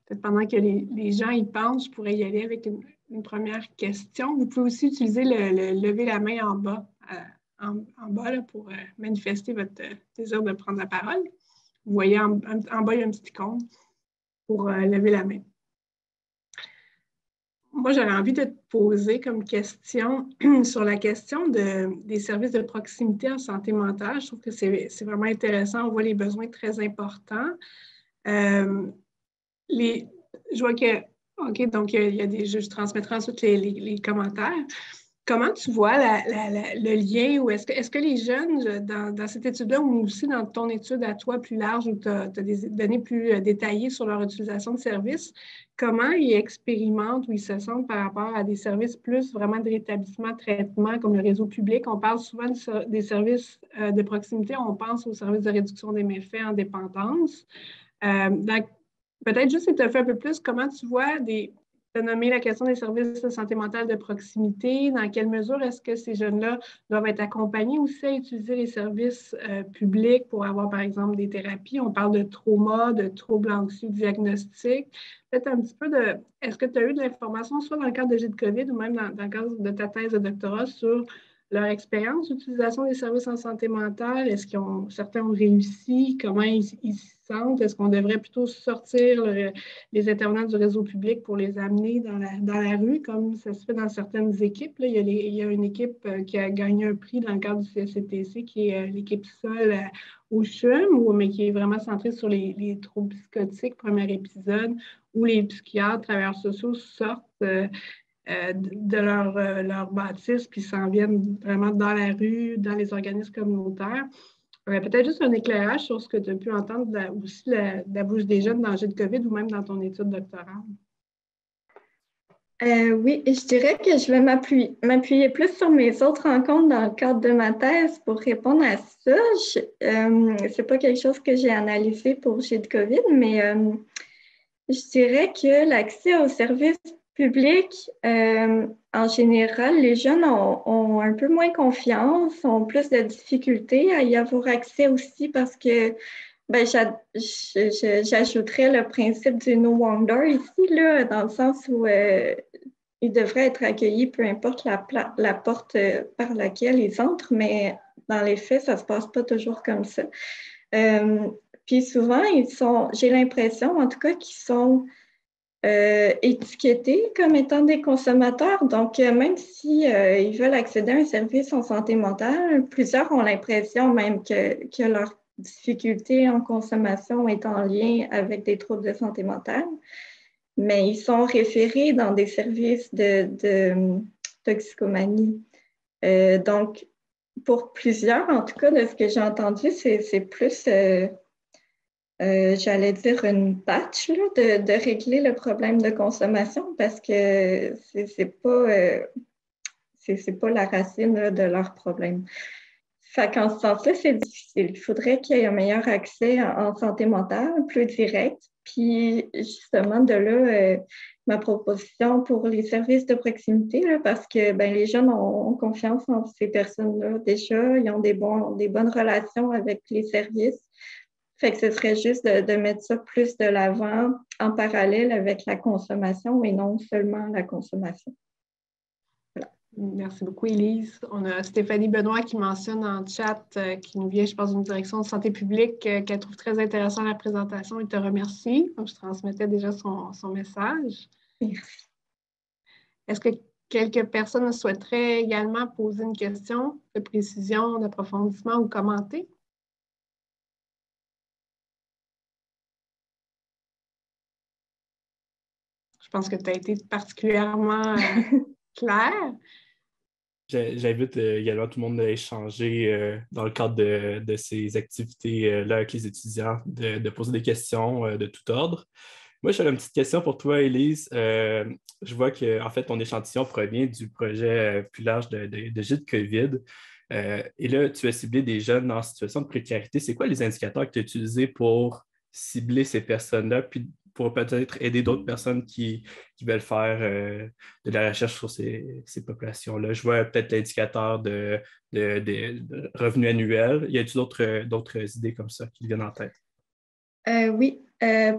Peut-être pendant que les gens y pensent, je pourrais y aller avec une première question. Vous pouvez aussi utiliser le lever la main en bas, là, pour manifester votre désir de prendre la parole. Vous voyez en bas, il y a un petit icône pour lever la main. Moi, j'avais envie de te poser comme question sur la question des services de proximité en santé mentale. Je trouve que c'est vraiment intéressant. On voit les besoins très importants. Je vois que, OK, donc il y a je transmettrai ensuite les commentaires. Comment tu vois le lien ou est-ce que les jeunes, dans cette étude-là ou aussi dans ton étude à toi plus large où tu as des données plus détaillées sur leur utilisation de services, comment ils expérimentent ou ils se sentent par rapport à des services plus vraiment de rétablissement, de traitement comme le réseau public? On parle souvent des services de proximité, on pense aux services de réduction des méfaits en dépendance. Donc, peut-être juste étoffer un peu plus, comment tu vois tu as nommé la question des services de santé mentale de proximité. Dans quelle mesure est-ce que ces jeunes-là doivent être accompagnés aussi à utiliser les services publics pour avoir, par exemple, des thérapies? On parle de trauma, de troubles anxieux diagnostiques. Peut-être un petit peu est-ce que tu as eu de l'information, soit dans le cadre de GID-COVID ou même dans le cadre de ta thèse de doctorat, sur leur expérience d'utilisation des services en santé mentale? Est-ce certains ont réussi? Comment ils s'y sentent? Est-ce qu'on devrait plutôt sortir les intervenants du réseau public pour les amener dans la rue, comme ça se fait dans certaines équipes? Là, il y a une équipe qui a gagné un prix dans le cadre du CSCTC, qui est l'équipe SOL au CHUM, mais qui est vraiment centrée sur les troubles psychotiques, premier épisode, où les psychiatres, travailleurs sociaux sortent de leur bâtisse, puis s'en viennent vraiment dans la rue, dans les organismes communautaires. Peut-être juste un éclairage sur ce que tu as pu entendre aussi de la bouche des jeunes dans le danger de COVID ou même dans ton étude doctorale. Oui, je dirais que je vais m'appuyer plus sur mes autres rencontres dans le cadre de ma thèse pour répondre à ça. C'est pas quelque chose que j'ai analysé pour J de COVID, mais je dirais que l'accès aux services publics, en général, les jeunes ont un peu moins confiance, ont plus de difficultés à y avoir accès aussi parce que j'ajouterais le principe du no wonder ici, là, dans le sens où ils devraient être accueillis, peu importe la porte par laquelle ils entrent, mais dans les faits, ça ne se passe pas toujours comme ça. Puis souvent, j'ai l'impression, en tout cas, qu'ils sont étiquetés comme étant des consommateurs. Donc, même si ils veulent accéder à un service en santé mentale, plusieurs ont l'impression même que leur difficulté en consommation est en lien avec des troubles de santé mentale, mais ils sont référés dans des services de toxicomanie. Donc, pour plusieurs, en tout cas, de ce que j'ai entendu, c'est plus, j'allais dire, une patch là, de régler le problème de consommation parce que c'est pas la racine là, de leur problème. Fait qu'en ce sens-là, c'est difficile. Il faudrait qu'il y ait un meilleur accès en santé mentale, plus direct. Puis, justement, de là, ma proposition pour les services de proximité, là, parce que les jeunes ont confiance en ces personnes-là déjà. Ils ont des bonnes relations avec les services. Fait que ce serait juste de mettre ça plus de l'avant en parallèle avec la consommation et non seulement la consommation. Merci beaucoup, Élise. On a Stéphanie Benoît qui mentionne en chat, qui nous vient, je pense, d'une direction de santé publique, qu'elle trouve très intéressant la présentation et te remercie. Donc, je transmettais déjà son message. Merci. Est-ce que quelques personnes souhaiteraient également poser une question de précision, d'approfondissement ou commenter? Je pense que tu as été particulièrement claire. J'invite également tout le monde à échanger dans le cadre de ces activités-là avec les étudiants, de poser des questions de tout ordre. Moi, j'avais une petite question pour toi, Élise. Je vois que en fait, ton échantillon provient du projet plus large de J de COVID. Et là, tu as ciblé des jeunes en situation de précarité. C'est quoi les indicateurs que tu as utilisés pour cibler ces personnes-là, puis pour peut-être aider d'autres personnes qui veulent faire de la recherche sur ces populations-là? Je vois peut-être l'indicateur de revenus annuels. Y a-t-il d'autres idées comme ça qui viennent en tête? Oui.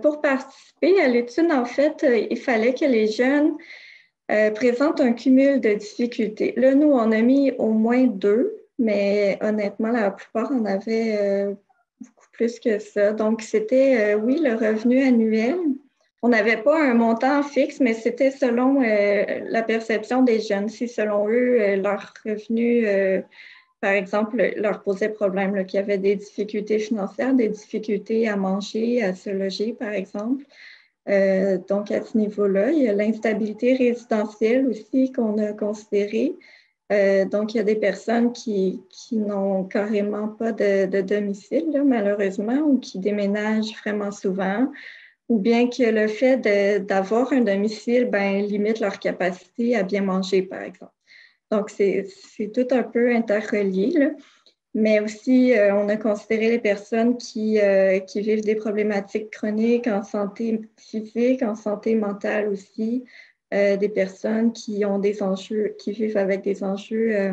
Pour participer à l'étude, en fait, il fallait que les jeunes présentent un cumul de difficultés. Là, nous, on a mis au moins 2, mais honnêtement, la plupart en avaient beaucoup plus que ça. Donc, c'était, oui, le revenu annuel. On n'avait pas un montant fixe, mais c'était selon la perception des jeunes. Si selon eux, leur revenu, par exemple, leur posait problème, qu'il y avait des difficultés financières, des difficultés à manger, à se loger, par exemple. Donc, à ce niveau-là, il y a l'instabilité résidentielle aussi qu'on a considérée. Donc, il y a des personnes qui n'ont carrément pas de domicile, là, malheureusement, ou qui déménagent vraiment souvent, ou bien que le fait d'avoir un domicile limite leur capacité à bien manger, par exemple. Donc, c'est tout un peu interrelié, là. Mais aussi, on a considéré les personnes qui vivent des problématiques chroniques en santé physique, en santé mentale aussi, des personnes qui ont des enjeux, qui vivent avec des enjeux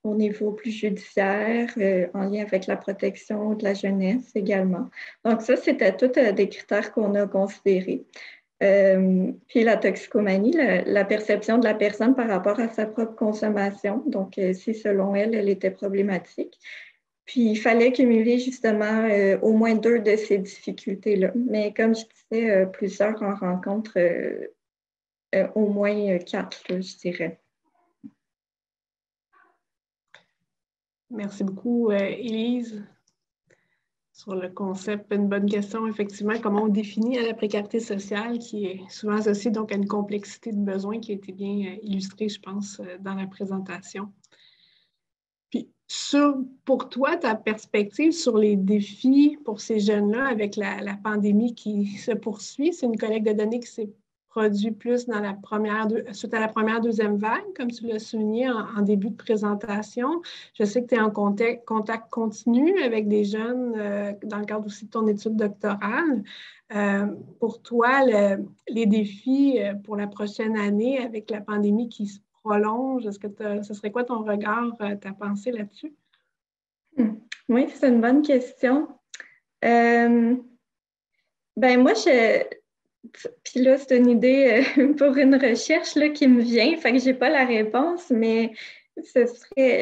au niveau plus judiciaire, en lien avec la protection de la jeunesse également. Donc ça, c'était tous des critères qu'on a considérés. Puis la toxicomanie, la perception de la personne par rapport à sa propre consommation. Donc, si selon elle, elle était problématique. Puis, il fallait cumuler justement au moins 2 de ces difficultés-là. Mais comme je disais, plusieurs en rencontrent au moins 4, là, je dirais. Merci beaucoup, Élise. sur le concept. Une bonne question, effectivement, comment on définit la précarité sociale, qui est souvent associée donc à une complexité de besoins qui a été bien illustrée, je pense, dans la présentation. Puis, pour toi, ta perspective sur les défis pour ces jeunes-là avec la pandémie qui se poursuit, c'est une collecte de données qui s'est produit plus dans suite à la première, deuxième vague, comme tu l'as souligné en début de présentation. Je sais que tu es en contact continu avec des jeunes dans le cadre aussi de ton étude doctorale. Pour toi, les défis pour la prochaine année avec la pandémie qui se prolonge, ce serait quoi ton regard, ta pensée là-dessus? Oui, c'est une bonne question. Moi, puis là, c'est une idée pour une recherche là, qui me vient, fait que je n'ai pas la réponse, mais je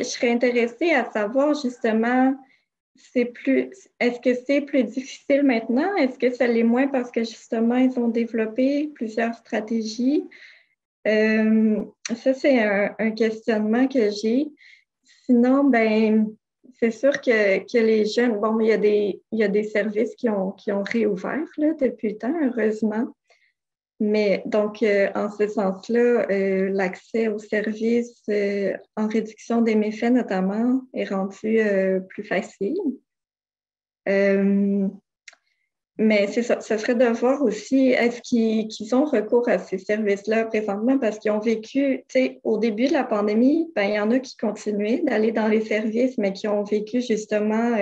serais intéressée à savoir justement, est-ce que c'est plus difficile maintenant? Est-ce que ça l'est moins parce que justement, ils ont développé plusieurs stratégies? Ça, c'est un questionnement que j'ai. Sinon, c'est sûr que les jeunes, bon, il y a des services qui ont réouvert là, depuis le temps, heureusement. Mais donc, en ce sens-là, l'accès aux services en réduction des méfaits, notamment, est rendu plus facile. Mais c'est ça, ce serait de voir aussi, est-ce qu'ils ont recours à ces services-là présentement parce qu'ils ont vécu, tu sais, au début de la pandémie, il y en a qui continuaient d'aller dans les services, mais qui ont vécu justement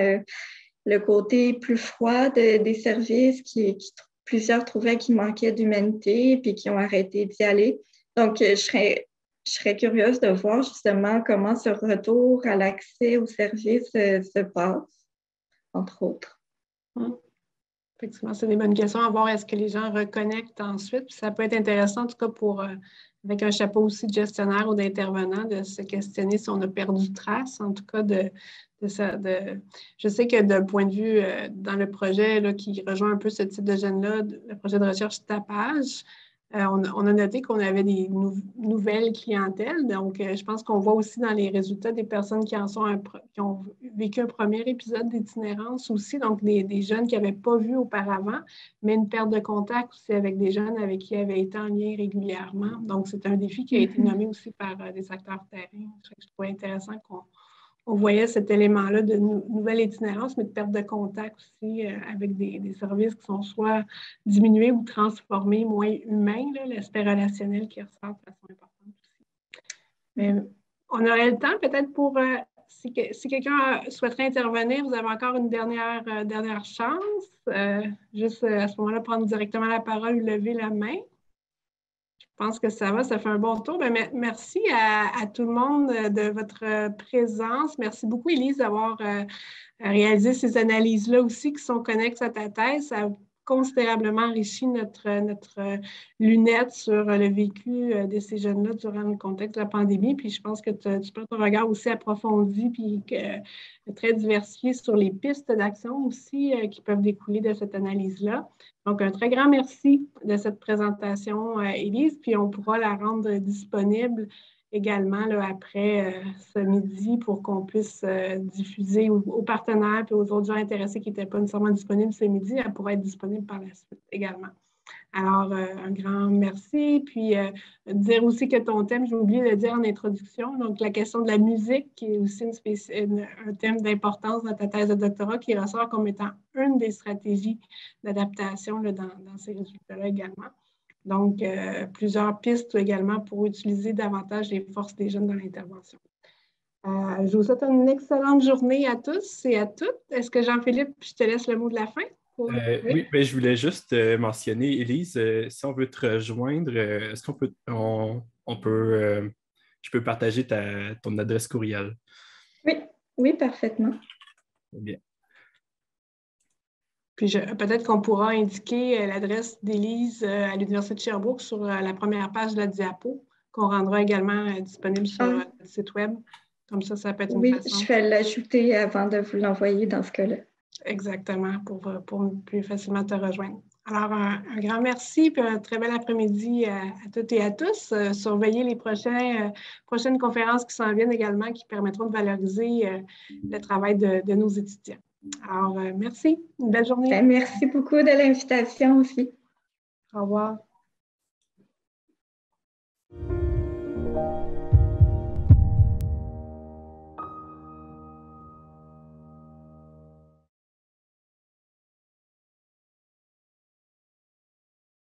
le côté plus froid des services, plusieurs trouvaient qu'il manquait d'humanité, puis qui ont arrêté d'y aller. Donc, je serais curieuse de voir justement comment ce retour à l'accès aux services se passe, entre autres. Effectivement, c'est des bonnes questions à voir. Est-ce que les gens reconnectent ensuite? Puis ça peut être intéressant, en tout cas, avec un chapeau aussi de gestionnaire ou d'intervenant, de se questionner si on a perdu trace, en tout cas, je sais que d'un point de vue dans le projet là, qui rejoint un peu ce type de jeunes-là, le projet de recherche Tapage, on a noté qu'on avait des nouvelles clientèles. Donc, je pense qu'on voit aussi dans les résultats des personnes qui ont vécu un premier épisode d'itinérance aussi, donc des jeunes qui n'avaient pas vu auparavant, mais une perte de contact aussi avec des jeunes avec qui ils avaient été en lien régulièrement. Donc, c'est un défi qui a été nommé aussi par des acteurs terrain. Je trouvais intéressant qu'on voyait cet élément-là de nouvelle itinérance, mais de perte de contact aussi avec des services qui sont soit diminués ou transformés, moins humains, l'aspect relationnel qui ressort de façon importante aussi. Mais on aurait le temps peut-être pour, si quelqu'un souhaiterait intervenir, vous avez encore une dernière chance. Juste à ce moment-là, prendre directement la parole ou lever la main. Je pense que ça fait un bon tour. Merci à tout le monde de votre présence. Merci beaucoup, Élise, d'avoir réalisé ces analyses-là aussi qui sont connexes à ta thèse. Ça a considérablement enrichi notre lunette sur le vécu de ces jeunes-là durant le contexte de la pandémie. Puis je pense que tu portes un regard aussi approfondi puis très diversifié sur les pistes d'action aussi qui peuvent découler de cette analyse-là. Donc, un très grand merci de cette présentation, Élise, puis on pourra la rendre disponible également là, après ce midi pour qu'on puisse diffuser aux partenaires et aux autres gens intéressés qui n'étaient pas nécessairement disponibles ce midi. Elle pourra être disponible par la suite également. Alors, un grand merci. Puis, dire aussi que ton thème, j'ai oublié de le dire en introduction, donc la question de la musique, qui est aussi un thème d'importance dans ta thèse de doctorat, qui ressort comme étant une des stratégies d'adaptation dans ces résultats-là également. Donc, plusieurs pistes également pour utiliser davantage les forces des jeunes dans l'intervention. Je vous souhaite une excellente journée à tous et à toutes. Est-ce que Jean-Philippe, je te laisse le mot de la fin? Oui, je voulais juste mentionner, Élise, si on veut te rejoindre, est-ce qu'on peut, je peux partager ton adresse courriel? Oui, parfaitement. Bien. Puis peut-être qu'on pourra indiquer l'adresse d'Élise à l'Université de Sherbrooke sur la première page de la diapo, qu'on rendra également disponible sur le site web. Comme ça peut être une façon. Oui, je vais l'ajouter avant de vous l'envoyer dans ce cas-là. Exactement, pour plus facilement te rejoindre. Alors, un grand merci, puis un très bel après-midi à toutes et à tous. Surveillez les prochaines conférences qui s'en viennent également, qui permettront de valoriser le travail de nos étudiants. Alors, merci. Une belle journée. Ben, merci beaucoup de l'invitation aussi. Au revoir.